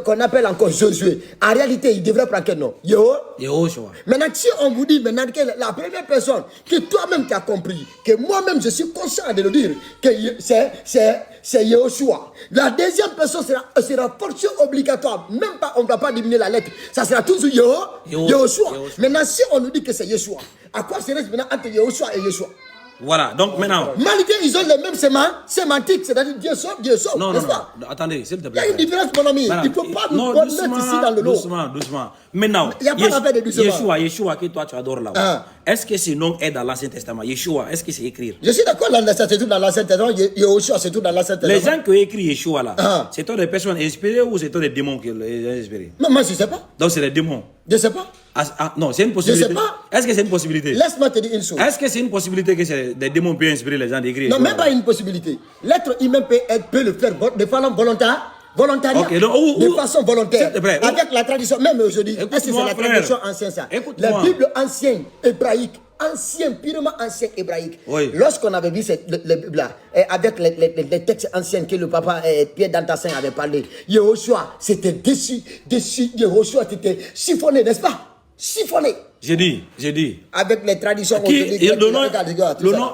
[SPEAKER 3] qu'on appelle encore Josué, en réalité, il devrait prendre quel nom?
[SPEAKER 1] Yeshua.
[SPEAKER 3] Maintenant, si on vous dit maintenant que la première personne, que toi-même tu as compris, que moi-même je suis conscient de le dire, que c'est Yehoshua. La deuxième personne sera forcément obligatoire. Même pas, on ne va pas diminuer la lettre. Ça sera toujours Yehoshua. Maintenant, si on nous dit que c'est Yeshua, à quoi se reste maintenant entre Yehoshua et Yeshua?
[SPEAKER 1] Voilà, donc maintenant.
[SPEAKER 3] Malgré ils ont les mêmes sémantiques, c'est-à-dire Dieu sauve,
[SPEAKER 1] Non,
[SPEAKER 3] n'est-ce pas?
[SPEAKER 1] attendez, s'il te
[SPEAKER 3] Il y
[SPEAKER 1] plaît.
[SPEAKER 3] a une différence, mon ami.
[SPEAKER 1] Voilà.
[SPEAKER 3] Il ne faut pas nous
[SPEAKER 1] Non,
[SPEAKER 3] mettre ici dans le lot.
[SPEAKER 1] doucement. Maintenant,
[SPEAKER 3] Il y a pas d'affaire de doucement.
[SPEAKER 1] Yeshua que toi tu adores là.
[SPEAKER 3] Ah.
[SPEAKER 1] Est-ce que ce nom est dans l'Ancien Testament? Yeshua, est-ce que c'est écrit?
[SPEAKER 3] Je suis d'accord, c'est tout dans l'Ancien Testament, Yehoshua, c'est tout dans l'Ancien
[SPEAKER 1] Les
[SPEAKER 3] Testament.
[SPEAKER 1] gens qui ont écrit Yeshua là,
[SPEAKER 3] Ah.
[SPEAKER 1] c'est toi des personnes inspirées ou c'est toi des démons qui les ont inspirés?
[SPEAKER 3] Mais moi, je ne sais pas.
[SPEAKER 1] Donc c'est des démons.
[SPEAKER 3] Je ne sais pas.
[SPEAKER 1] Non, c'est une possibilité.
[SPEAKER 3] Je sais pas.
[SPEAKER 1] Est-ce que c'est une possibilité?
[SPEAKER 3] Laisse-moi te dire une chose.
[SPEAKER 1] Est-ce que c'est une possibilité que des démons peuvent inspirer les gens d'écrire?
[SPEAKER 3] Non, même pas une possibilité. L'être humain peut le faire de façon volontaire.
[SPEAKER 1] Ok, donc,
[SPEAKER 3] de façon volontaire.
[SPEAKER 1] S'il te plaît,
[SPEAKER 3] avec la tradition, même aujourd'hui. Est-ce que c'est
[SPEAKER 1] Écoute-moi,
[SPEAKER 3] la
[SPEAKER 1] frère.
[SPEAKER 3] tradition ancienne ça?
[SPEAKER 1] Écoute-moi.
[SPEAKER 3] La Bible ancienne, hébraïque, purement ancien hébraïque.
[SPEAKER 1] Oui.
[SPEAKER 3] Lorsqu'on avait vu les Bibles là, avec les textes anciens que le papa Pierre Dantassin avait parlé, Yehoshua, c'était déçu. Yehoshua, c'était chiffonné, n'est-ce pas? Chiffonné.
[SPEAKER 1] J'ai dit.
[SPEAKER 3] Avec les traditions
[SPEAKER 1] Qui,
[SPEAKER 3] aujourd'hui.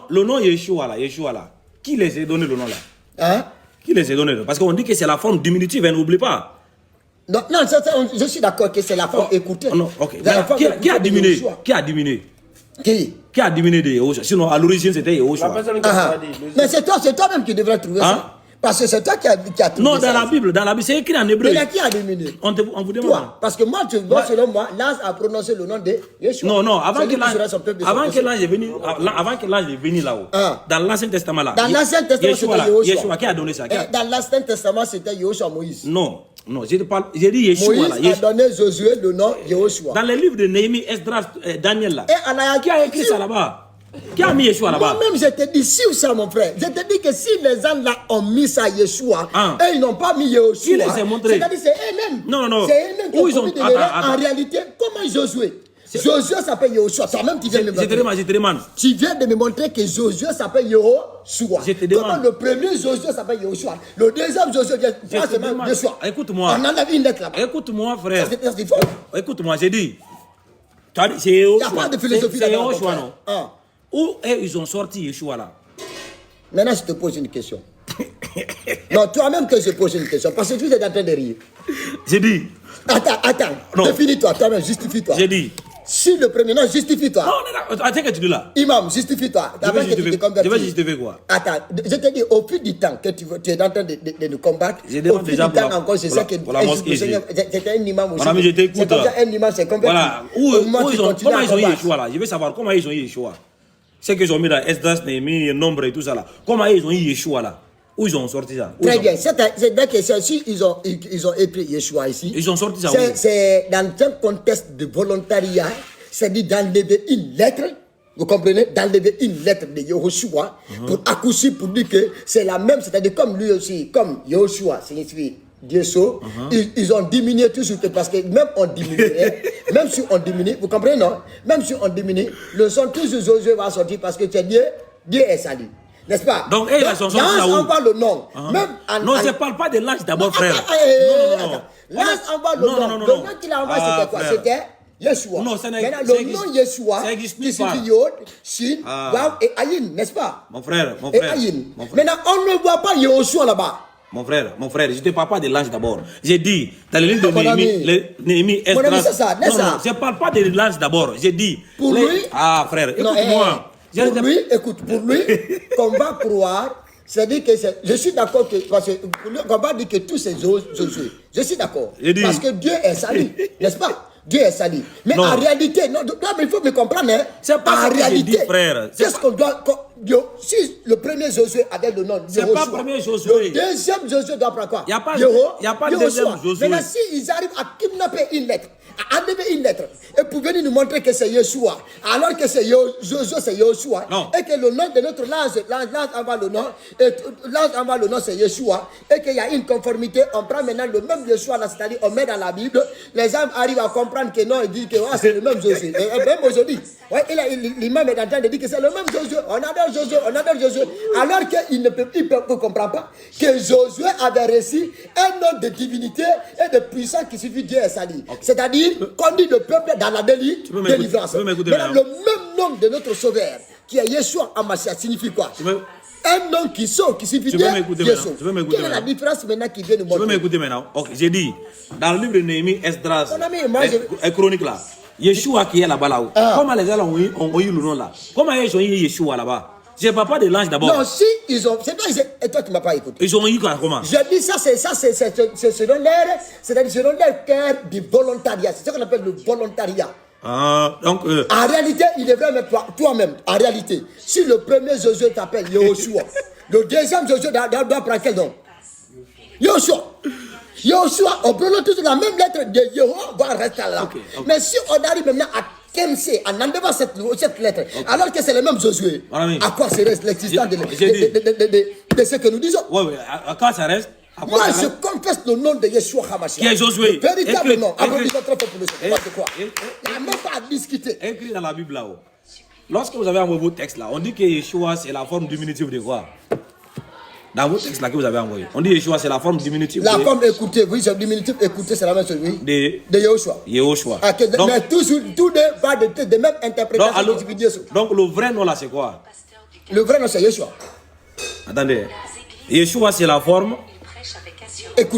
[SPEAKER 1] le nom Yeshua là, qui les a donné le nom là?
[SPEAKER 3] Hein?
[SPEAKER 1] Qui les a donné? Parce qu'on dit que c'est la forme diminutive, hein, n'oublie pas.
[SPEAKER 3] Non, je suis d'accord que c'est la forme écoutée.
[SPEAKER 1] Non, ok.
[SPEAKER 3] C'est la forme
[SPEAKER 1] Qui a
[SPEAKER 3] écoutée de
[SPEAKER 1] diminué?
[SPEAKER 3] Yehoshua.
[SPEAKER 1] Qui a diminué?
[SPEAKER 3] Qui
[SPEAKER 1] a diminué de Yehoshua? Sinon, à l'origine, c'était
[SPEAKER 2] La
[SPEAKER 1] Yehoshua.
[SPEAKER 2] personne qui a dit.
[SPEAKER 3] Mais c'est toi-même qui devrais trouver ça. Parce que c'est toi qui as trouvé
[SPEAKER 1] Non,
[SPEAKER 3] ça.
[SPEAKER 1] dans la Bible, c'est écrit en hébreu.
[SPEAKER 3] Mais qui a diminué?
[SPEAKER 1] On vous demande.
[SPEAKER 3] Toi. Parce que moi, selon moi, l'ange a prononcé le nom de Yeshua.
[SPEAKER 1] Non, avant que l'ange est venu là-haut, dans l'Ancien Testament là.
[SPEAKER 3] Dans l'Ancien Testament, c'était
[SPEAKER 1] Yeshua qui a donné ça.
[SPEAKER 3] Dans l'Ancien Testament, c'était Yeshua Moïse.
[SPEAKER 1] Non, j'ai dit Yeshua là.
[SPEAKER 3] Moïse a donné Josué le nom Yeshua.
[SPEAKER 1] Dans les livres de Néhémie, Esdras, Daniel là.
[SPEAKER 3] Et
[SPEAKER 1] Qui a écrit ça là-bas? Qui a mis Yeshua là-bas?
[SPEAKER 3] Moi-même, je te dis, si ça, mon frère, je te dis que si les gens là ont mis ça Yeshua, et ils n'ont pas mis Yeshua,
[SPEAKER 1] Qui les a montré?
[SPEAKER 3] c'est-à-dire c'est eux-mêmes.
[SPEAKER 1] Non.
[SPEAKER 3] C'est eux-mêmes qui
[SPEAKER 1] Où
[SPEAKER 3] ont
[SPEAKER 1] ils ont...
[SPEAKER 3] commis de l'erreur. En réalité, comment Josué? Josué s'appelle Yeshua. Toi-même, tu viens de me montrer.
[SPEAKER 1] Je te demande.
[SPEAKER 3] Tu viens de me montrer que Josué s'appelle Yeshua.
[SPEAKER 1] Je te demande.
[SPEAKER 3] Comment le premier Josué s'appelle Yeshua? Le deuxième Josué vient forcément Yeshua.
[SPEAKER 1] Écoute-moi.
[SPEAKER 3] On en a vu une lettre là-bas.
[SPEAKER 1] Écoute-moi, frère.
[SPEAKER 3] C'est faux.
[SPEAKER 1] Écoute-moi, j'ai dit. C'est Yeshua.
[SPEAKER 3] Il n'y a pas de philosophie
[SPEAKER 1] C'est
[SPEAKER 3] là-bas.
[SPEAKER 1] Yeshua, non? Où ils ont sorti Yeshua là?
[SPEAKER 3] Maintenant, je te pose une question. Non, toi-même que je pose une question. Parce que tu es en train de rire.
[SPEAKER 1] J'ai dit.
[SPEAKER 3] Attends. Définis-toi, toi-même, justifie-toi.
[SPEAKER 1] J'ai dit.
[SPEAKER 3] Si le premier, non, justifie-toi.
[SPEAKER 1] Non, attends que tu dis là.
[SPEAKER 3] Imam, justifie-toi.
[SPEAKER 1] Je vais justifier quoi?
[SPEAKER 3] Attends, je te dis, au fil du temps que tu es en train de nous combattre, au fil du temps encore, c'est ça que c'était un imam aussi.
[SPEAKER 1] Madame, je t'écoute.
[SPEAKER 3] C'est un imam, c'est complètement.
[SPEAKER 1] Voilà. Comment ils ont eu Yeshua là? Je veux savoir comment ils ont eu Yeshua. C'est qu'ils ont mis dans Esdras, Néhémie, nombre et tout ça là. Comment ils ont eu Yeshua là? Où ils ont sorti ça?
[SPEAKER 3] Très bien. C'est-à-dire que si ils ont écrit Yeshua ici.
[SPEAKER 1] Ils ont sorti ça.
[SPEAKER 3] C'est dans un contexte de volontariat, c'est-à-dire d'enlever une lettre. Vous comprenez? D'enlever une lettre de Yeshua pour accoucher, pour dire que c'est la même, c'est-à-dire comme lui aussi, comme Yeshua signifie Dieu sauve, ils ont diminué tout de suite parce que même on diminuerait, même si on diminue, vous comprenez non? Même si on diminue, le son toujours Josué va sortir parce que c'est Dieu est sali. N'est-ce pas?
[SPEAKER 1] Donc, ils sont sortis là où?
[SPEAKER 3] L'ange envoie le nom.
[SPEAKER 1] Non, je ne parle pas de l'ange d'abord, frère.
[SPEAKER 3] Non. L'ange envoie le nom. Le nom qu'il a envoyé, c'était quoi? C'était Yeshua.
[SPEAKER 1] Non, ça
[SPEAKER 3] maintenant, le nom Yeshua, qui signifie Yod, Shin, Wav et Ayin, n'est-ce pas?
[SPEAKER 1] Mon frère.
[SPEAKER 3] Maintenant, on ne voit pas Yeshua là-bas.
[SPEAKER 1] Mon frère, je ne te parle pas de l'ange d'abord. J'ai dit, dans le livre de Néhémie, Esdras. Non, je ne parle pas de l'ange d'abord. J'ai dit.
[SPEAKER 3] Pour lui.
[SPEAKER 1] Frère, écoute-moi.
[SPEAKER 3] Pour lui, qu'on va croire, c'est-à-dire que je suis d'accord parce qu'on va dire que tous ces Josué. Je suis d'accord. Parce que Dieu est sali, n'est-ce pas? Dieu est sali. Mais en réalité, non, mais il faut me comprendre. Hein.
[SPEAKER 1] C'est pas en réalité, frère.
[SPEAKER 3] C'est ce qu'on doit. Si le premier Josué avait le nom de
[SPEAKER 1] c'est pas le premier Josué.
[SPEAKER 3] Le deuxième Josué doit prendre quoi?
[SPEAKER 1] Il n'y a pas de deuxième Josué.
[SPEAKER 3] Maintenant, s'ils arrivent à kidnapper une lettre, à enlever une lettre, et pour venir nous montrer que c'est Yeshua, alors que c'est Josué, c'est Yeshua, et que le nom de notre l'ange envoie le nom, et l'ange envoie le nom, c'est Yeshua, et qu'il y a une conformité, on prend maintenant le même Yeshua, là, c'est-à-dire on met dans la Bible, les hommes arrivent à comprendre que non, ils disent que c'est le même Josué. Et même aujourd'hui, l'imam est en train de dire que c'est le même Josué, on adore Josué, alors qu'il ne comprend pas que Josué avait reçu un nom de divinité et de puissance qui suffit Dieu est sali. C'est-à-dire conduit le peuple dans la délivrance. Mais le même nom de notre sauveur, qui est Yeshua Amashia, signifie quoi? Un nom qui sauve, qui suffit Dieu sauve. Quelle est la différence maintenant qui vient nous montrer?
[SPEAKER 1] Tu veux m'écouter maintenant? Ok, j'ai dit, dans le livre de Néhémie, Esdras, et Chronique là, Yeshua qui est là-bas là-haut. Comment les gens ont eu le nom là? Comment ils ont eu Yeshua là-bas? Je ne parle pas de l'ange d'abord.
[SPEAKER 3] Non, si ils ont. C'est toi, et toi qui ne m'as pas écouté.
[SPEAKER 1] Ils ont eu comment?
[SPEAKER 3] Je dis ça, c'est selon l'air, c'est-à-dire selon leur cœur du volontariat. C'est ce qu'on appelle le volontariat.
[SPEAKER 1] Donc,
[SPEAKER 3] en réalité, il devrait mettre toi-même. En réalité, si le premier Josué t'appelle Yeshua, le deuxième Josué doit prendre quel nom? Yeshua, on prononce tous la même lettre de Yehova, va rester là. Okay. Mais si on arrive maintenant à Kemse, en enlevant cette lettre, alors que c'est le même Josué, à quoi serait l'existence de ce que nous disons?
[SPEAKER 1] Oui, à quoi ça reste?
[SPEAKER 3] Moi, je confesse le nom de Yeshua Hamashia.
[SPEAKER 1] Qui est Josué?
[SPEAKER 3] Le véritable nom. Applaudissons très fort pour le Seigneur. Il n'y a même pas à discuter.
[SPEAKER 1] Écrit dans la Bible là-haut. Lorsque vous avez envoyé vos textes là, on dit que Yeshua c'est la forme diminutive de quoi? Dans vos textes là que vous avez envoyé, on dit Yeshua c'est la forme diminutive.
[SPEAKER 3] La forme écoutée, oui, c'est diminutive écoutée, c'est la même chose, oui. De Yeshua.
[SPEAKER 1] Yeshua.
[SPEAKER 3] Donc, mais tous deux va de même interprétation.
[SPEAKER 1] Donc le vrai nom là c'est quoi?
[SPEAKER 3] Le vrai nom c'est Yeshua.
[SPEAKER 1] Attendez. Yeshua c'est la forme.
[SPEAKER 3] Écoutez.